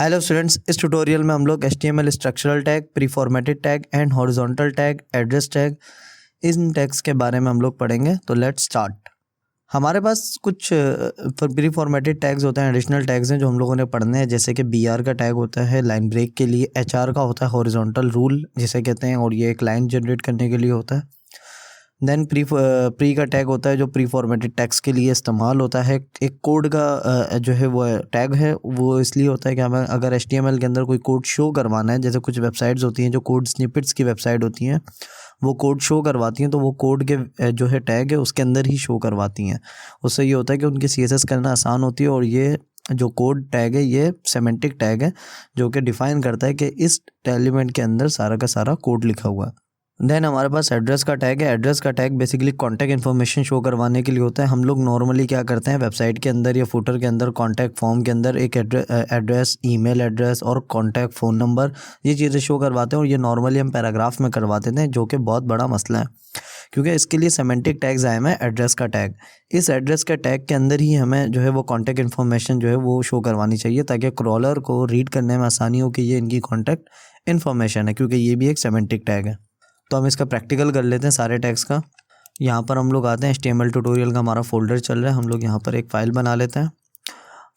Hello students, इस tutorial में हम लोग HTML structural tag, pre formatted tag and horizontal tag, address tag, in tags के बारे में हम लोग पढ़ेंगे। तो लेट्स स्टार्ट। हमारे पास कुछ प्री फॉर्मेटेड टैग्स होते हैं, एडिशनल टैग्स हैं जो हम लोगों ने पढ़ने हैं। जैसे कि BR का टैग होता है लाइन ब्रेक के लिए, HR का होता है हॉरिजॉन्टल रूल जिसे कहते हैं, और ये एक लाइन जनरेट करने के लिए होता है। देन प्री का टैग होता है जो प्री फॉर्मेटेड टैग्स के लिए इस्तेमाल होता है। एक कोड का जो है वो टैग है, वो इसलिए होता है कि हमें अगर HTML के अंदर कोई कोड शो करवाना है, जैसे कुछ वेबसाइट्स होती हैं जो कोड स्निपेट्स की वेबसाइट होती हैं, वो कोड शो करवाती हैं, तो वो कोड के जो है टैग है उसके अंदर ही शो करवाती हैं। उससे ये होता है कि उनकी CSS करना आसान होती है। और ये जो कोड टैग है ये सेमेंटिक टैग है जो कि डिफ़ाइन करता है कि इस एलिमेंट के अंदर सारा का सारा कोड लिखा हुआ है। देन हमारे पास एड्रेस का टैग है। एड्रेस का tag basically contact information show करवाने के लिए होता है। हम लोग नॉर्मली क्या करते हैं, वेबसाइट के अंदर या फुटर के अंदर कॉन्टैक्ट फॉर्म के अंदर एक एड्रेस, ईमेल एड्रेस और कॉन्टैक्ट फ़ोन नंबर, ये चीज़ें शो करवाते हैं। और ये नॉर्मली हम पैराग्राफ में करवाते थे, जो कि बहुत बड़ा मसला है क्योंकि इसके लिए सेमेंटिक टैग्स आए हैं। एड्रेस का टैग, इस एड्रेस के टैग के अंदर ही हमें जो है वो कॉन्टैक्ट इन्फॉर्मेशन जो है वो शो करवानी चाहिए, ताकि क्रॉलर को रीड करने में आसानी हो कि ये इनकी कॉन्टैक्ट इन्फॉर्मेशन है, क्योंकि ये भी एक सेमेंटिक टैग है। तो हम इसका प्रैक्टिकल कर लेते हैं सारे टैग्स का। यहाँ पर हम लोग आते हैं, HTML ट्यूटोरियल का हमारा फोल्डर चल रहा है। हम लोग यहाँ पर एक फ़ाइल बना लेते हैं,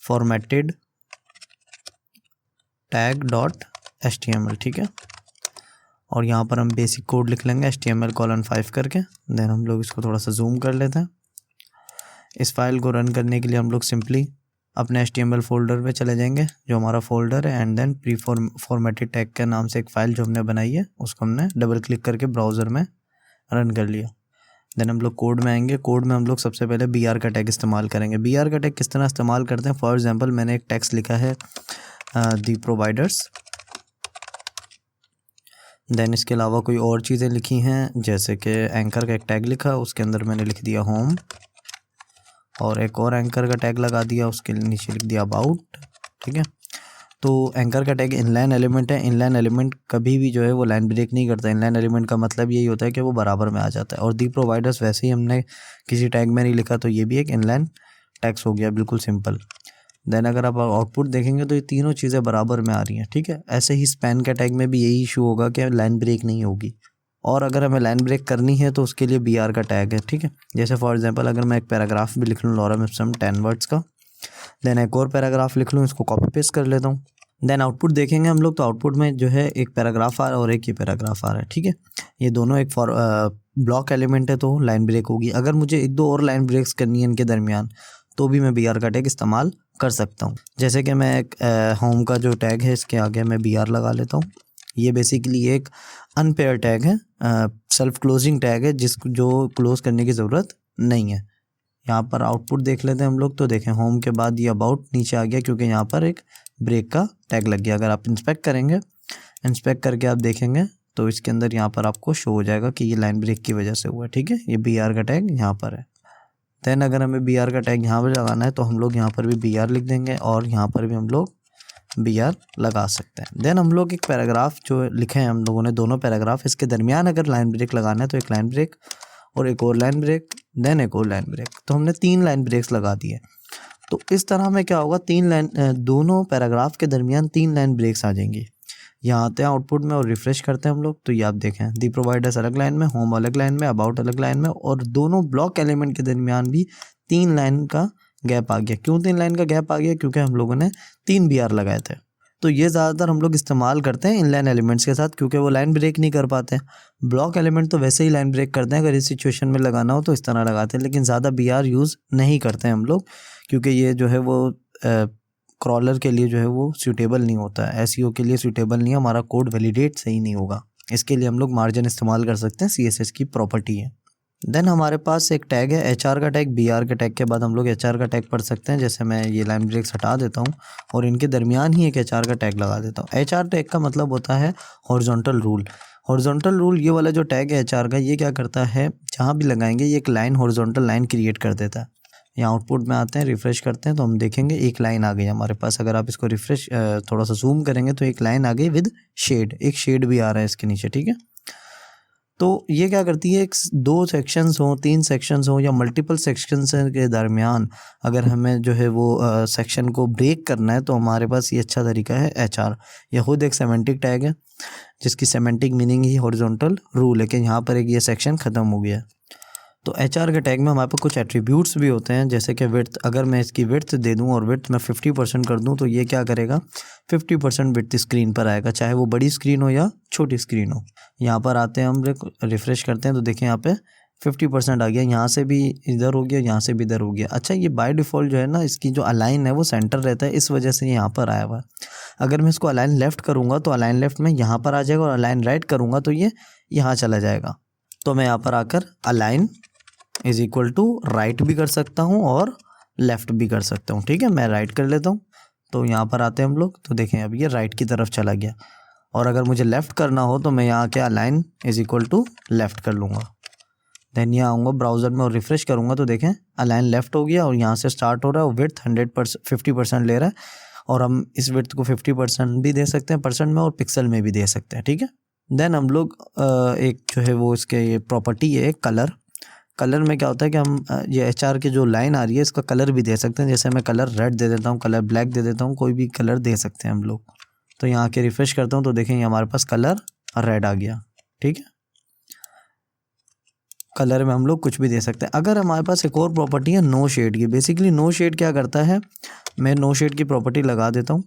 फॉर्मेटेड tag.html, ठीक है। और यहाँ पर हम बेसिक कोड लिख लेंगे HTML:5 करके। देन हम लोग इसको थोड़ा सा जूम कर लेते हैं। इस फाइल को रन करने के लिए हम लोग सिंपली अपने HTML फोल्डर पे चले जाएंगे, जो हमारा फोल्डर है, and then preformatted tag के नाम से एक फ़ाइल जो हमने बनाई है उसको हमने डबल क्लिक करके ब्राउज़र में रन कर लिया। देन हम लोग कोड में आएंगे। कोड में हम लोग सबसे पहले BR का टैग इस्तेमाल करेंगे। BR का टैग किस तरह इस्तेमाल करते हैं, फॉर एग्जाम्पल मैंने एक टेक्स्ट लिखा है दी प्रोवाइडर्स। देन इसके अलावा कोई और चीज़ें लिखी हैं, जैसे कि एंकर का एक टैग लिखा, उसके अंदर मैंने लिख दिया होम, और एक और एंकर का टैग लगा दिया, उसके नीचे लिख दिया अबाउट, ठीक है। तो एंकर का टैग इनलाइन एलिमेंट है। इनलाइन एलिमेंट कभी भी जो है वो लाइन ब्रेक नहीं करता। इनलाइन एलिमेंट का मतलब यही होता है कि वो बराबर में आ जाता है। और दी प्रोवाइडर्स वैसे ही हमने किसी टैग में नहीं लिखा, तो ये भी एक इनलाइन टैग्स हो गया, बिल्कुल सिंपल। देन अगर आप आउटपुट देखेंगे तो ये तीनों चीज़ें बराबर में आ रही हैं, ठीक है। ऐसे ही स्पैन का टैग में भी यही इशू होगा कि लाइन ब्रेक नहीं होगी। और अगर हमें लाइन ब्रेक करनी है तो उसके लिए BR का टैग है, ठीक है। जैसे फॉर एग्जांपल अगर मैं एक पैराग्राफ भी लिख लूँ लॉरम इप्सम 10 वर्ड्स का, देन एक और पैराग्राफ लिख लूँ, इसको कॉपी पेस्ट कर लेता हूँ। देन आउटपुट देखेंगे हम लोग, तो आउटपुट में जो है एक पैराग्राफ आ रहा है और एक ये पैराग्राफ आ रहा है, ठीक है। ये दोनों एक ब्लॉक एलिमेंट है, तो लाइन ब्रेक होगी। अगर मुझे एक दो और लाइन ब्रेक्स करनी है इनके दरमियान, तो भी मैं BR का टैग इस्तेमाल कर सकता हूँ। जैसे कि मैं एक होम का जो टैग है इसके आगे मैं BR लगा लेता हूँ। ये बेसिकली एक अनपेयर टैग है, सेल्फ क्लोजिंग टैग है, जो क्लोज करने की ज़रूरत नहीं है। यहाँ पर आउटपुट देख लेते हैं हम लोग, तो देखें होम के बाद ये अबाउट नीचे आ गया, क्योंकि यहाँ पर एक ब्रेक का टैग लग गया। अगर आप इंस्पेक्ट करेंगे, इंस्पेक्ट करके आप देखेंगे तो इसके अंदर यहाँ पर आपको शो हो जाएगा कि ये लाइन ब्रेक की वजह से हुआ है, ठीक है। ये BR का टैग यहाँ पर है। देन अगर हमें BR का टैग यहाँ पर लगाना है तो हम लोग यहाँ पर भी BR लिख देंगे, और यहाँ पर भी हम लोग BR लगा सकते हैं। देन हम लोग एक पैराग्राफ जो लिखे हैं हम लोगों ने, दोनों पैराग्राफ, इसके दरमियान अगर लाइन ब्रेक लगाना है तो एक लाइन ब्रेक और एक और लाइन ब्रेक, देन एक और लाइन ब्रेक, तो हमने 3 लाइन ब्रेक्स लगा दिए। तो इस तरह में क्या होगा, दोनों पैराग्राफ के दरमियान 3 लाइन ब्रेक्स आ जाएंगी। यहाँ आते हैं आउटपुट में और रिफ्रेश करते हैं हम लोग, तो ये आप देखें दी प्रोवाइडर्स अलग लाइन में, होम अलग लाइन में, अबाउट अलग लाइन में, और दोनों ब्लॉक एलिमेंट के दरमियान भी 3 लाइन का गैप आ गया। क्यों 3 लाइन का गैप आ गया, क्योंकि हम लोगों ने 3 BR लगाए थे। तो ये ज़्यादातर हम लोग इस्तेमाल करते हैं इनलाइन एलिमेंट्स के साथ, क्योंकि वो लाइन ब्रेक नहीं कर पाते हैं। ब्लॉक एलिमेंट तो वैसे ही लाइन ब्रेक करते हैं, अगर इस सिचुएशन में लगाना हो तो इस तरह लगाते हैं, लेकिन ज़्यादा BR यूज़ नहीं करते हैं हम लोग, क्योंकि ये जो है वो क्रॉलर के लिए जो है वो सूटेबल नहीं होता है, SEO के लिए सूटेबल नहीं है, हमारा कोड वैलिडेट सही नहीं होगा। इसके लिए हम लोग मार्जिन इस्तेमाल कर सकते हैं, CSS की प्रॉपर्टी है। देन हमारे पास एक टैग है HR का टैग। BR के टैग के बाद हम लोग HR का टैग पढ़ सकते हैं। जैसे मैं ये लाइन ब्रेक्स हटा देता हूँ और इनके दरमियान ही एक HR का टैग लगा देता हूँ। HR टैग का मतलब होता है हॉरिजॉन्टल रूल। हॉरिजॉन्टल रूल, ये वाला जो टैग है HR का, ये क्या करता है, जहाँ भी लगाएंगे ये एक लाइन, हॉरिजॉन्टल लाइन क्रिएट कर देता है। यहाँ आउटपुट में आते हैं, रिफ्रेश करते हैं, तो हम देखेंगे एक लाइन आ गई हमारे पास। अगर आप इसको रिफ्रेश थोड़ा सा जूम करेंगे तो एक लाइन आ गई विद शेड, एक शेड भी आ रहा है इसके नीचे, ठीक है। तो ये क्या करती है, एक 2 सेक्शंस हो, 3 सेक्शंस हो या मल्टीपल सेक्शंस के दरमियान अगर हमें जो है वो सेक्शन को ब्रेक करना है तो हमारे पास ये अच्छा तरीका है HR। यह खुद एक सेमेंटिक टैग है जिसकी सेमेंटिक मीनिंग ही हॉरिजॉन्टल रूल, लेकिन यहाँ पर एक ये सेक्शन ख़त्म हो गया है। तो HR के टैग में हमारे पास कुछ एट्रीब्यूट्स भी होते हैं, जैसे कि विड्थ। अगर मैं इसकी विड्थ दे दूं और विड्थ मैं 50% कर दूं तो ये क्या करेगा, 50% विड्थ स्क्रीन पर आएगा, चाहे वो बड़ी स्क्रीन हो या छोटी स्क्रीन हो। यहाँ पर आते हैं, हम रिफ़्रेश करते हैं तो देखें यहाँ पे 50% आ गया, यहाँ से भी इधर हो गया, यहाँ से भी इधर हो गया। अच्छा, ये बाय डिफ़ॉल्ट जो है ना, इसकी जो अलाइन है वो सेंटर रहता है, इस वजह से यहाँ पर आया हुआ है। अगर मैं इसको अलाइन लेफ़्ट करूँगा तो अलाइन लेफ़्ट में यहाँ पर आ जाएगा, और अलाइन राइट करूँगा तो ये यहाँ चला जाएगा। तो मैं यहाँ पर आकर align is equal to right भी कर सकता हूँ और लेफ़्ट भी कर सकता हूँ। ठीक है, मैं राइट कर लेता हूँ, तो यहाँ पर आते हैं हम लोग, तो देखें अब ये राइट की तरफ चला गया। और अगर मुझे लेफ़्ट करना हो तो मैं यहाँ क्या align is equal to left कर लूँगा। देन यहाँ आऊँगा ब्राउज़र में और रिफ़्रेश करूँगा तो देखें अलाइन लेफ़्ट हो गया, और यहाँ से स्टार्ट हो रहा है, और विड्थ 50% ले रहा है। और हम इस विड्थ को 50% भी दे सकते हैं परसेंट में, और पिक्सल में भी दे सकते हैं। ठीक है, देन हम लोग एक जो है वो इसके ये प्रॉपर्टी है कलर में क्या होता है कि हम ये HR की जो लाइन आ रही है इसका कलर भी दे सकते हैं। जैसे मैं कलर रेड दे देता हूँ, कलर ब्लैक दे देता हूँ, कोई भी कलर दे सकते हैं हम लोग। तो यहाँ के रिफ़्रेश करता हूँ तो देखेंगे हमारे पास कलर रेड आ गया। ठीक है, कलर में हम लोग कुछ भी दे सकते हैं। अगर हमारे पास एक और प्रॉपर्टी है नो शेड की। बेसिकली नो शेड क्या करता है, मैं नो शेड की प्रॉपर्टी लगा देता हूँ।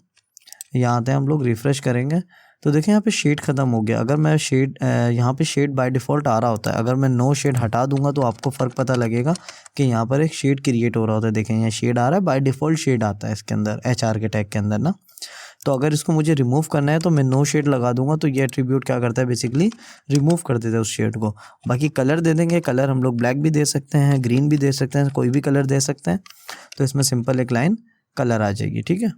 यहाँ आते हैं हम लोग, रिफ़्रेश करेंगे तो देखें यहाँ पे शेड ख़त्म हो गया। अगर मैं शेड यहाँ पे शेड बाय डिफ़ॉल्ट आ रहा होता है, अगर मैं नो शेड हटा दूंगा तो आपको फ़र्क पता लगेगा कि यहाँ पर एक शेड क्रिएट हो रहा होता है। देखें यहाँ शेड आ रहा है, बाय डिफ़ॉल्ट शेड आता है इसके अंदर, HR के टैग के अंदर ना। तो अगर इसको मुझे रिमूव करना है तो मैं नो शेड लगा दूंगा, तो ये एट्रीब्यूट क्या करता है, बेसिकली रिमूव कर देता है उस शेड को। बाकी कलर दे देंगे, कलर हम लोग ब्लैक भी दे सकते हैं, ग्रीन भी दे सकते हैं, कोई भी कलर दे सकते हैं। तो इसमें सिंपल एक लाइन कलर आ जाएगी। ठीक है,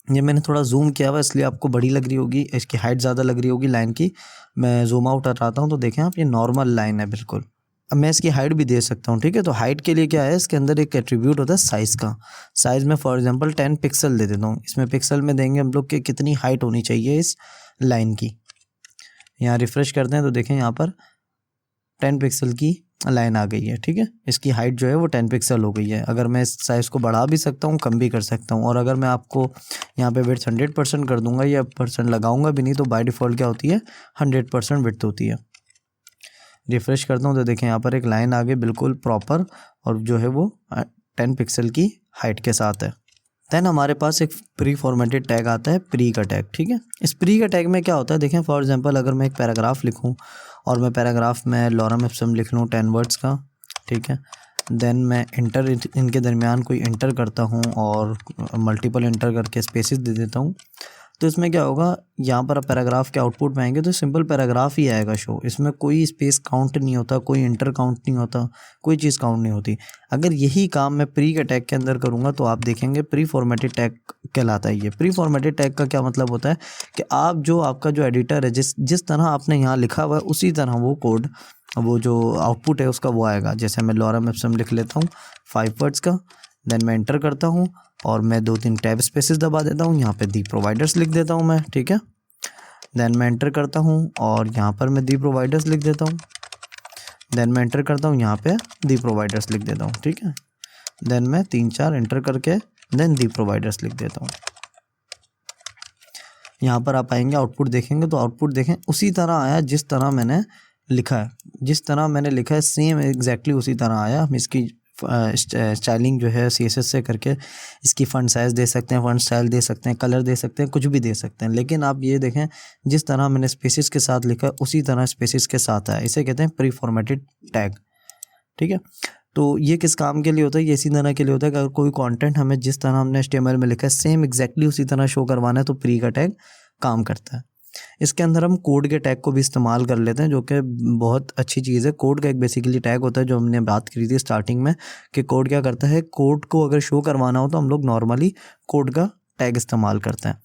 ये मैंने थोड़ा जूम किया हुआ इसलिए आपको बड़ी लग रही होगी, इसकी हाइट ज़्यादा लग रही होगी लाइन की। मैं जूम आउट हटाता हूँ तो देखें आप, ये नॉर्मल लाइन है बिल्कुल। अब मैं इसकी हाइट भी दे सकता हूँ। ठीक है, तो हाइट के लिए क्या है, इसके अंदर एक एट्रीब्यूट होता है साइज़ का। साइज़ में फॉर एग्जांपल 10 पिक्सल दे देता हूँ। इसमें पिक्सल में देंगे हम लोग कि कितनी हाइट होनी चाहिए इस लाइन की। यहाँ रिफ़्रेश करते हैं तो देखें यहाँ पर 10 पिक्सल की लाइन आ गई है। ठीक है, इसकी हाइट जो है वो 10 पिक्सल हो गई है। अगर मैं इस साइज़ को बढ़ा भी सकता हूँ, कम भी कर सकता हूँ। और अगर मैं आपको यहाँ पे विड्थ 100% कर दूंगा या परसेंट लगाऊंगा भी नहीं, तो बाय डिफ़ॉल्ट क्या होती है, 100% विड्थ होती है। रिफ़्रेश करता हूँ तो देखें यहाँ पर एक लाइन आ गई बिल्कुल प्रॉपर, और जो है वो 10 पिक्सल की हाइट के साथ है। देन हमारे पास एक प्री फॉर्मेटेड टैग आता है, प्री का टैग। ठीक है, इस प्री का टैग में क्या होता है, देखें फॉर एग्जांपल अगर मैं एक पैराग्राफ लिखूं और मैं पैराग्राफ में लॉरम इप्सम लिख लूँ 10 वर्ड्स का। ठीक है, देन मैं इंटर, इनके दरमियान कोई इंटर करता हूँ और मल्टीपल इंटर करके स्पेसेस दे देता हूँ। तो इसमें क्या होगा, यहाँ पर आप पैराग्राफ के आउटपुट में आएंगे तो सिंपल पैराग्राफ ही आएगा शो। इसमें कोई स्पेस काउंट नहीं होता, कोई इंटर काउंट नहीं होता, कोई चीज़ काउंट नहीं होती। अगर यही काम मैं प्री के टैग के अंदर करूँगा तो आप देखेंगे प्री फॉर्मेटेड टैग कहलाता है ये। प्री फॉर्मेटेड टैग का क्या मतलब होता है कि आप जो आपका जो एडिटर है, जिस तरह आपने यहाँ लिखा हुआ है उसी तरह वो कोड, वो जो आउटपुट है उसका वो आएगा। जैसे मैं लॉरम इप्सम लिख लेता हूँ 5 वर्ड्स का, देन मैं इंटर करता हूँ और मैं 2-3 टैब स्पेसेस दबा देता हूँ, यहाँ पे दी प्रोवाइडर्स लिख देता हूँ मैं। ठीक है, देन मैं एंटर करता हूँ और यहाँ पर मैं दी प्रोवाइडर्स लिख देता हूँ, देन मैं एंटर करता हूँ, यहाँ पे दी प्रोवाइडर्स लिख देता हूँ। ठीक है, देन मैं 3-4 एंटर करके देन दी प्रोवाइडर्स लिख देता हूँ। यहाँ पर आप आएंगे, आउटपुट देखेंगे तो आउटपुट देखें उसी तरह आया जिस तरह मैंने लिखा है, जिस तरह मैंने लिखा है सेम एग्जैक्टली उसी तरह आया। हम इसकी स्टाइलिंग जो है CSS से करके इसकी फ़ॉन्ट साइज़ दे सकते हैं, फ़ॉन्ट स्टाइल दे सकते हैं, कलर दे सकते हैं, कुछ भी दे सकते हैं। लेकिन आप ये देखें जिस तरह मैंने स्पेसिस के साथ लिखा है उसी तरह स्पेसिस के साथ है। इसे कहते हैं प्री फॉर्मेटेड टैग। ठीक है, तो ये किस काम के लिए होता है, ये इसी तरह के लिए होता है कि अगर कोई कंटेंट हमें जिस तरह हमने HTML में लिखा है सेम एग्जैक्टली उसी तरह शो करवाना है तो प्री का टैग काम करता है। इसके अंदर हम कोड के टैग को भी इस्तेमाल कर लेते हैं, जो कि बहुत अच्छी चीज़ है। कोड का एक बेसिकली टैग होता है जो हमने बात करी थी स्टार्टिंग में कि कोड क्या करता है, कोड को अगर शो करवाना हो तो हम लोग नॉर्मली कोड का टैग इस्तेमाल करते हैं।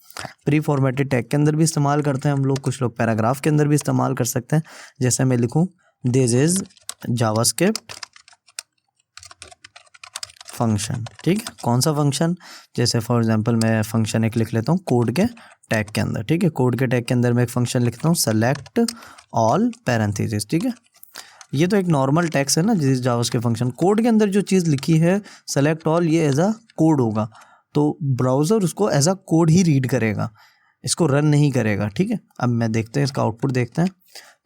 प्री फॉर्मेटेड टैग के अंदर भी इस्तेमाल करते हैं हम लोग, कुछ लोग पैराग्राफ के अंदर भी इस्तेमाल कर सकते हैं। जैसे मैं लिखूँ दिस इज़ जावास्क्रिप्ट फंक्शन, ठीक है। कौन सा फंक्शन, जैसे फॉर एग्जांपल मैं फंक्शन एक लिख लेता हूँ कोड के टैग के अंदर, ठीक है। कोड के टैग के अंदर मैं एक फंक्शन लिखता हूँ सेलेक्ट ऑल पैरेंथेसिस, ठीक है। ये तो एक नॉर्मल टेक्स्ट है ना जिस जावास्क्रिप्ट फंक्शन। कोड के अंदर जो चीज़ लिखी है सेलेक्ट ऑल, ये एज अ कोड होगा, तो ब्राउज़र उसको एज अ कोड ही रीड करेगा, इसको रन नहीं करेगा, ठीक है। अब मैं देखते हैं इसका आउटपुट देखते हैं,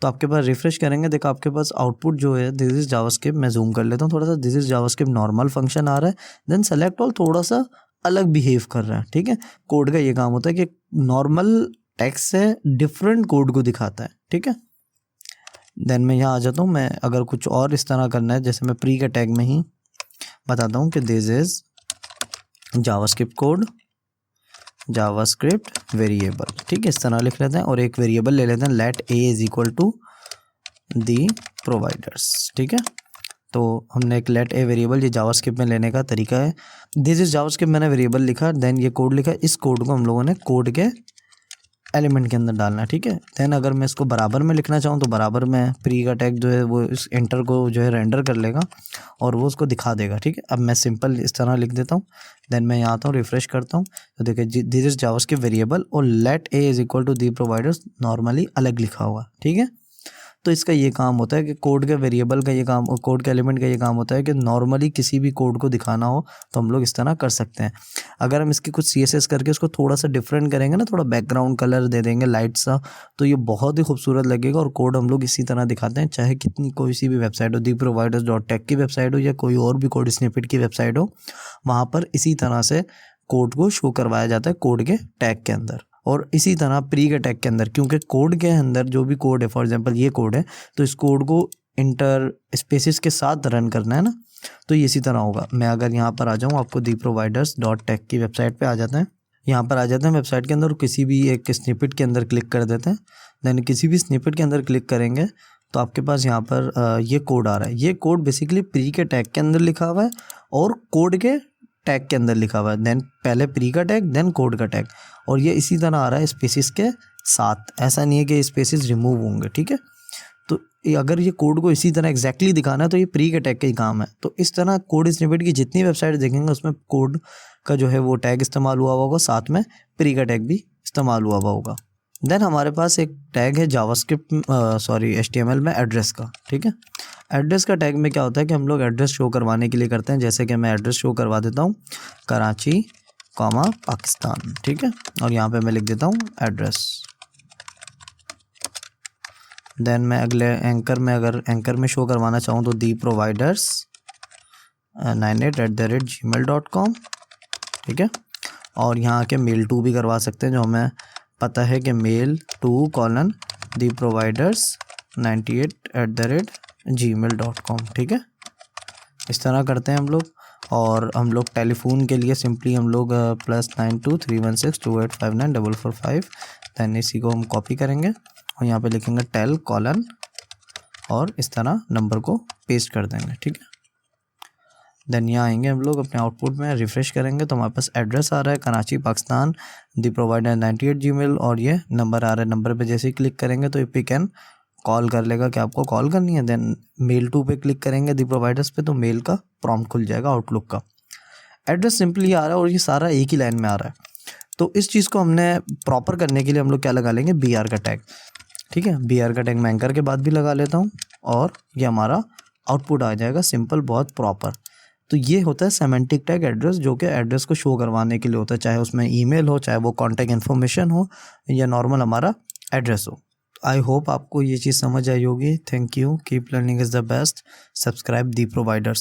तो आपके पास रिफ्रेश करेंगे, देखो आपके पास आउटपुट जो है दिस इज जावास्क्रिप्ट, मैं जूम कर लेता हूँ थोड़ा सा, this is JavaScript normal function आ रहा है, देन सेलेक्ट ऑल थोड़ा सा अलग बिहेव कर रहा है, ठीक है। कोड का ये काम होता है कि नॉर्मल टेक्स्ट से डिफरेंट कोड को दिखाता है, ठीक है। देन मैं यहाँ आ जाता हूँ, मैं अगर कुछ और इस तरह करना है, जैसे मैं प्री के टैग में ही बताता हूँ कि this is JavaScript code, JavaScript variable, ठीक है, इस तरह लिख लेते हैं और एक वेरिएबल ले लेते हैं let a is equal to the providers, ठीक है। तो हमने एक लेट ए वेरिएबल ये जावास्क्रिप्ट में लेने का तरीका है। दिस इज जावास्क्रिप्ट मैंने वेरिएबल लिखा, देन ये कोड लिखा, इस कोड को हम लोगों ने कोड के एलिमेंट के अंदर डालना है, ठीक है। देन अगर मैं इसको बराबर में लिखना चाहूँ तो बराबर में प्री का टैग जो है वो इस एंटर को जो है रेंडर कर लेगा और वो उसको दिखा देगा, ठीक है। अब मैं सिंपल इस तरह लिख देता हूँ, देन मैं यहाँ आता हूँ रिफ्रेश करता हूँ, तो देखिए दिस इज जावास्क्रिप्ट वेरिएबल और let a is equal to the providers normally अलग लिखा हुआ, ठीक है। तो इसका ये काम होता है कि कोड के वेरिएबल का ये काम, कोड के एलिमेंट का ये काम होता है कि नॉर्मली किसी भी कोड को दिखाना हो तो हम लोग इस तरह कर सकते हैं। अगर हम इसकी कुछ CSS करके उसको थोड़ा सा डिफरेंट करेंगे ना, थोड़ा बैकग्राउंड कलर दे देंगे लाइट सा, तो ये बहुत ही खूबसूरत लगेगा और कोड हम लोग इसी तरह दिखाते हैं, चाहे कितनी कोई सी भी वेबसाइट हो, theproviders.tech की वेबसाइट हो या कोई और भी कोड स्निपेट की वेबसाइट हो, वहाँ पर इसी तरह से कोड को शो करवाया जाता है कोड के टैग के अंदर। और इसी तरह प्री के टैग के अंदर, क्योंकि कोड के अंदर जो भी कोड है, फॉर एग्जांपल ये कोड है, तो इस कोड को इंटर स्पेसिस के साथ रन करना है ना, तो ये इसी तरह होगा। मैं अगर यहाँ पर आ जाऊँ, आपको theproviders.tech की वेबसाइट पे आ जाते हैं, यहाँ पर आ जाते हैं वेबसाइट के अंदर, किसी भी एक स्निपेट के अंदर क्लिक कर देते हैं। देन किसी भी स्निपेट के अंदर क्लिक करेंगे तो आपके पास यहाँ पर ये कोड आ रहा है। ये कोड बेसिकली प्री के टैग के अंदर लिखा हुआ है और कोड के टैग के अंदर लिखा हुआ है, देन पहले प्री का टैग देन कोड का टैग, और ये इसी तरह आ रहा है स्पेसिस के साथ, ऐसा नहीं है कि स्पेसिस रिमूव होंगे, ठीक है। तो अगर ये कोड को इसी तरह एग्जैक्टली दिखाना है तो ये प्री के टैग का ही काम है। तो इस तरह कोड स्निपेट की जितनी वेबसाइट देखेंगे उसमें कोड का जो है वो टैग इस्तेमाल हुआ होगा, साथ में प्री का टैग भी इस्तेमाल हुआ होगा। देन हमारे पास एक टैग है जावास्क्रिप्ट HTML में एड्रेस का, ठीक है। एड्रेस का टैग में क्या होता है कि हम लोग एड्रेस शो करवाने के लिए करते हैं, जैसे कि मैं एड्रेस शो करवा देता हूँ कराची पाकिस्तान, ठीक है, और यहाँ पे मैं लिख देता हूँ एड्रेस। देन मैं अगले एंकर में, अगर एंकर में शो करवाना चाहूँ तो theproviders 98@gmail.com, ठीक है। और यहाँ के मेल टू भी करवा सकते हैं, जो हमें पता है कि mail2:theproviders98@gmail.com, ठीक है। इस तरह करते हैं हम लोग। और हम लोग टेलीफोन के लिए सिंपली हम लोग +923162859445, दैन इसी को हम कॉपी करेंगे और यहाँ पे लिखेंगे टेल : और इस तरह नंबर को पेस्ट कर देंगे, ठीक है। देन यहाँ आएंगे हम लोग अपने आउटपुट में, रिफ्रेश करेंगे तो हमारे पास एड्रेस आ रहा है कराची पाकिस्तान theprovider98 और ये नंबर आ रहा है। नंबर पे जैसे ही क्लिक करेंगे तो ये पिक एंड कॉल कर लेगा कि आपको कॉल करनी है। देन मेल टू पे क्लिक करेंगे theproviders पे, तो मेल का प्रॉम्प्ट खुल जाएगा आउटलुक का। एड्रेस सिंपली आ रहा है और ये सारा एक ही लाइन में आ रहा है। तो इस चीज़ को हमने प्रॉपर करने के लिए हम लोग क्या लगा लेंगे, BR का टैग, ठीक है। BR का टैग मैं एंकर के बाद भी लगा लेता हूँ और ये हमारा आउटपुट आ जाएगा सिंपल, बहुत प्रॉपर। तो ये होता है सेमेंटिक टैग एड्रेस, जो कि एड्रेस को शो करवाने के लिए होता है, चाहे उसमें ईमेल हो, चाहे वो कॉन्टैक्ट इन्फॉर्मेशन हो या नॉर्मल हमारा एड्रेस हो। आई होप आपको ये चीज़ समझ आई होगी। Thank you, keep learning is the best, subscribe theproviders।